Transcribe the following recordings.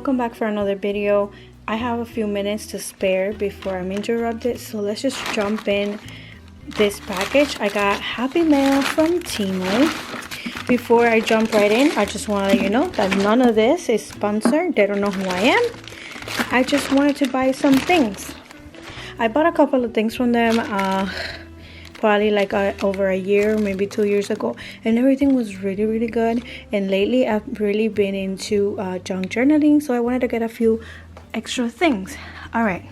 welcome back for another video. I have a few minutes to spare before I'm interrupted, so let's just jump in this package. I got Happy Mail from Temu. Before I jump right in, I just want to let you know that none of this is sponsored. They don't know who I am. I just wanted to buy some things. I bought a couple of things from them probably like over a year, maybe 2 years ago, and everything was really good. And lately I've really been into junk journaling, so I wanted to get a few extra things. All right,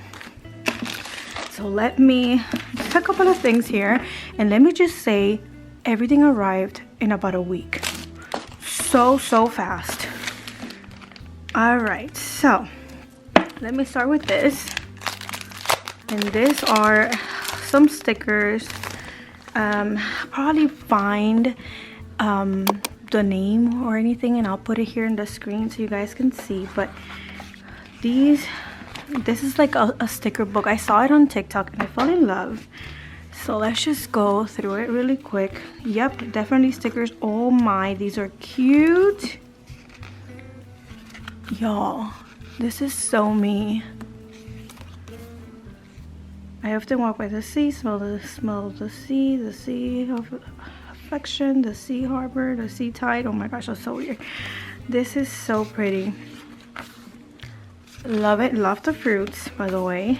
so let me just a couple of things here, and let me just say everything arrived in about a week. So fast. All right, so let me start with this, and these are some stickers. Probably find the name or anything, and I'll put it here in the screen so you guys can see. But this is like a sticker book. I saw it on TikTok and I fell in love, so let's just go through it really quick. Yep, definitely stickers. Oh my, these are cute, y'all. This is so me. I often walk by the sea, smell of the sea of affection, the sea harbor, the sea tide. Oh my gosh, that's so weird. This is so pretty. Love it. Love the fruits, by the way.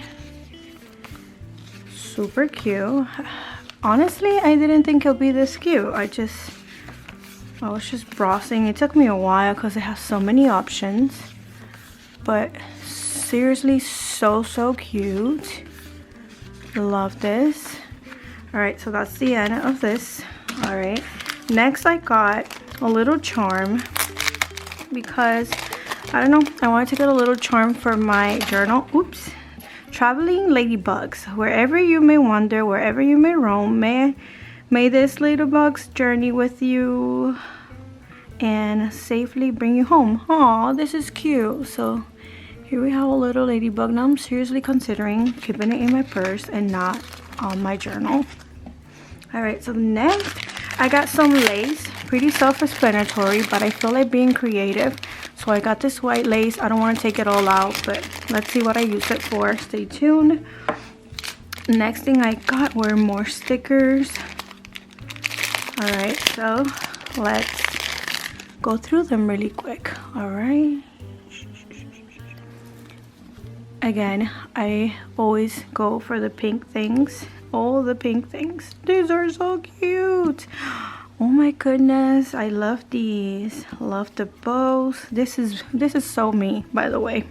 Super cute. Honestly, I didn't think it'll be this cute. I was just browsing. It took me a while because it has so many options. But seriously, so cute. Love this. All right, so that's the end of this. All right, next I got a little charm because I don't know, I wanted to get a little charm for my journal. Oops. Traveling ladybugs, wherever you may wander, wherever you may roam, may this ladybugs journey with you and safely bring you home. Aw, this is cute. So here we have a little ladybug. Now I'm seriously considering keeping it in my purse and not on my journal. All right, so next I got some lace. Pretty self-explanatory, but I feel like being creative, so I got this white lace. I don't want to take it all out, but let's see what I use it for. Stay tuned. Next thing I got were more stickers. All right, so let's go through them really quick. All right. Again, I always go for the pink things. All the pink things. These are so cute. Oh my goodness, I love these. Love the bows. This is so me, by the way.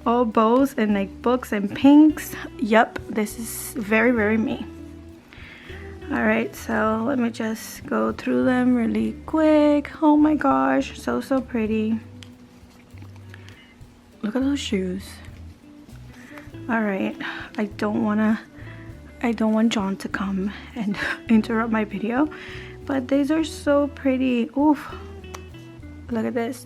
All bows and like books and pinks. Yep, this is very me. All right, so let me just go through them really quick. Oh my gosh, so pretty. Look at those shoes. All right, I don't want John to come and interrupt my video, but these are so pretty. Oof, look at this.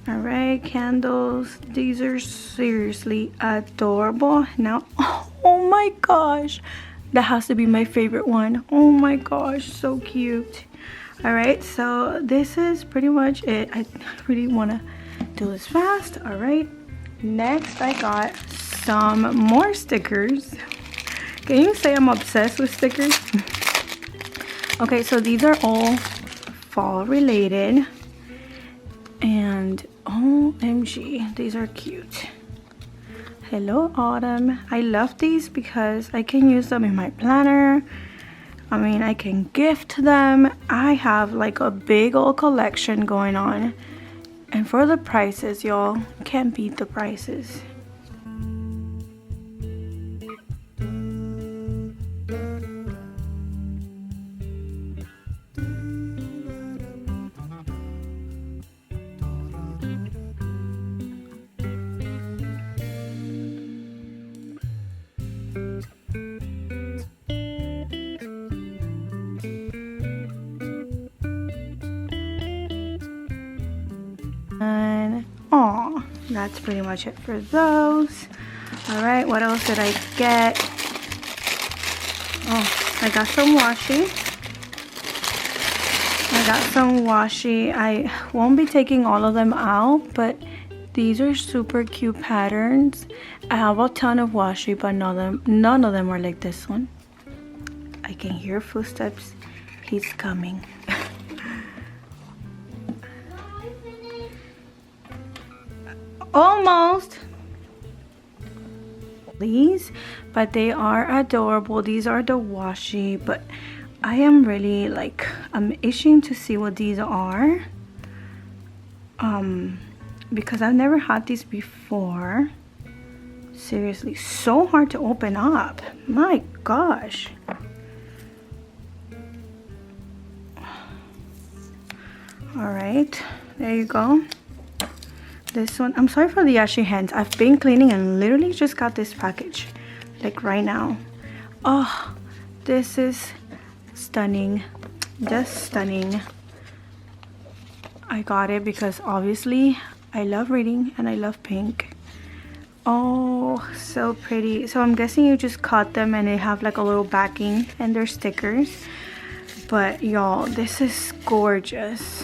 All right, candles. These are seriously adorable. Now, oh my gosh, that has to be my favorite one. Oh my gosh, so cute. All right, so this is pretty much it. I really want to do this fast. All right, next I got some more stickers. Can you say I'm obsessed with stickers? Okay, so these are all fall related, and OMG, these are cute. Hello Autumn. I love these because I can use them in my planner. I mean, I can gift them. I have like a big old collection going on, and for the prices, y'all, can't beat the prices. And that's pretty much it for those. All right, what else did I get? Oh, I got some washi. I got some washi. I won't be taking all of them out, but these are super cute patterns. I have a ton of washi, but none of them are like this one. I can hear footsteps. He's coming. Almost. These, but they are adorable. These are the washi, but I am really like, I'm itching to see what these are. Because I've never had these before. Seriously, so hard to open up. My gosh. All right, there you go. This one, I'm sorry for the ashy hands. I've been cleaning and literally just got this package like right now. Oh, this is stunning, just stunning. I got it because obviously I love reading and I love pink. Oh, so pretty. So I'm guessing you just cut them and they have like a little backing and they're stickers. But y'all, this is gorgeous.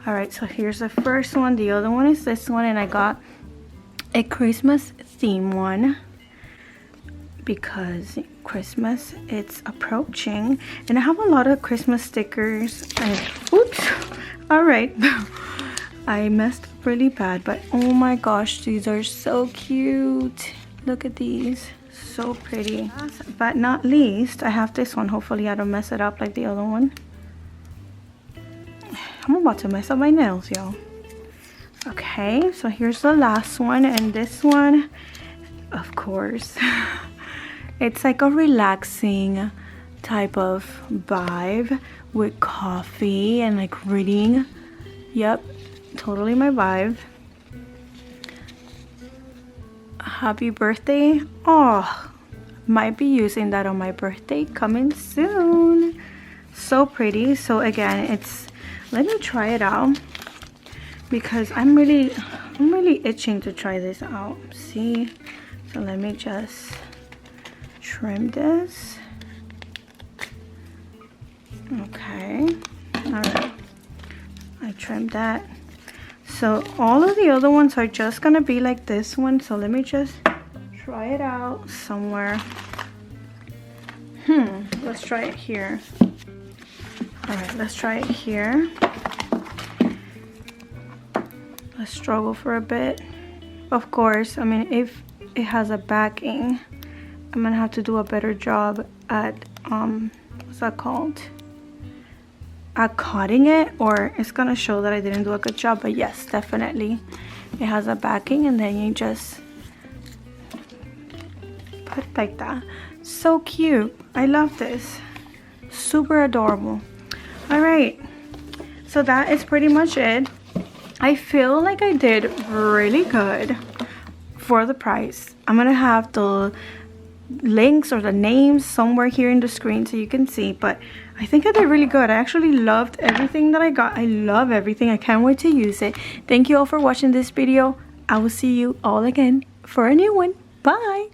All right, so here's the first one. The other one is this one, and I got a Christmas theme one because Christmas, it's approaching, and I have a lot of Christmas stickers. And oops, all right. I messed up really bad, but oh my gosh, these are so cute. Look at these, so pretty. Last but not least, I have this one. Hopefully I don't mess it up like the other one. I'm about to mess up my nails, y'all. Okay, so here's the last one, and this one, of course, it's like a relaxing type of vibe with coffee and like reading. Yep, totally my vibe. Happy birthday. Oh, might be using that on my birthday coming soon. So pretty. So again, it's, let me try it out because I'm really itching to try this out. See, so let me just trim this. Okay, all right, I trimmed that. So all of the other ones are just gonna be like this one, so let me just try it out somewhere. Let's try it here. All right, let's try it here. Let's struggle for a bit. Of course, I mean, if it has a backing, I'm gonna have to do a better job at what's that called, at cutting it, or it's gonna show that I didn't do a good job. But yes, definitely it has a backing, and then you just put it like that. So cute. I love this. Super adorable. All right, so that is pretty much it. I feel like I did really good for the price. I'm gonna have the links or the names somewhere here in the screen so you can see, but I think I did really good. I actually loved everything that I got. I love everything. I can't wait to use it. Thank you all for watching this video. I will see you all again for a new one. Bye.